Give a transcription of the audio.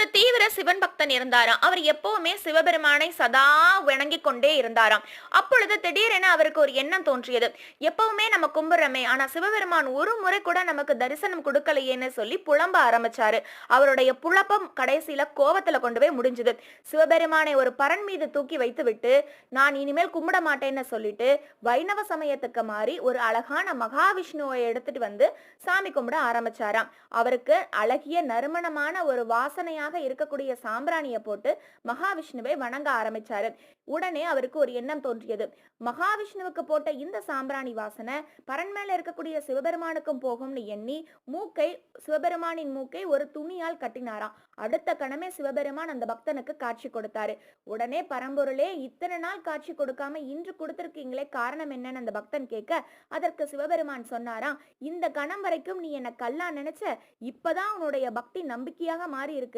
ஒரு தீவிர சிவன் பக்தன் இருந்தாராம். அவர் எப்பவுமே சிவபெருமானை சதா வணங்கிக் கொண்டே இருந்தாராம். அப்பொழுது திடீரென அவருக்கு ஒரு எண்ணம் தோன்றியது. எப்பவுமே நம்ம கும்பிடுறோமே, ஆனா சிவபெருமான் ஒரு முறை கூட நமக்கு தரிசனம் குடுக்கலையேன்னு சொல்லி புலம்ப ஆரம்பிச்சாரு. அவருடைய புலப்பம் கடைசியில கோவத்துல கொண்டு போய் முடிஞ்சது. சிவபெருமானை ஒரு பரண் மீது தூக்கி வைத்துவிட்டு, நான் இனிமேல் கும்பிட மாட்டேன்னு சொல்லிட்டு, வைணவ சமயத்துக்கு மாறி ஒரு அழகான மகாவிஷ்ணுவை எடுத்துட்டு வந்து சாமி கும்பிட ஆரம்பிச்சாராம். அவருக்கு அழகிய நறுமணமான ஒரு வாசனையாக இருக்கக்கூடிய சாம்பிராணியை போட்டு மகாவிஷ்ணுவை வணங்க ஆரம்பிச்சாரு. உடனே அவருக்கு ஒரு எண்ணம் தோன்றியது. மகாவிஷ்ணுவுக்கு போட்ட இந்த சாம்பிராணி வாசனை பரன் மேல இருக்கக்கூடிய சிவபெருமானுக்கும் போகும்னு எண்ணி சிவபெருமானின் மூக்கை ஒரு துணியால் கட்டினாராம். அடுத்த கணமே சிவபெருமான் அந்த பக்தனுக்கு காட்சி கொடுத்தாரு. உடனே பரம்பொருளே, இத்தனை நாள் காட்சி கொடுக்காம இன்று கொடுத்திருக்கீங்களே, காரணம் என்னன்னு அந்த பக்தன் கேட்க, அதற்கு சிவபெருமான் சொன்னாராம், இந்த கணம் வரைக்கும் நீ என்ன கல்லா நினைச்ச, இப்பதான் உன்னுடைய பக்தி நம்பிக்கையாக மாறி இருக்கு.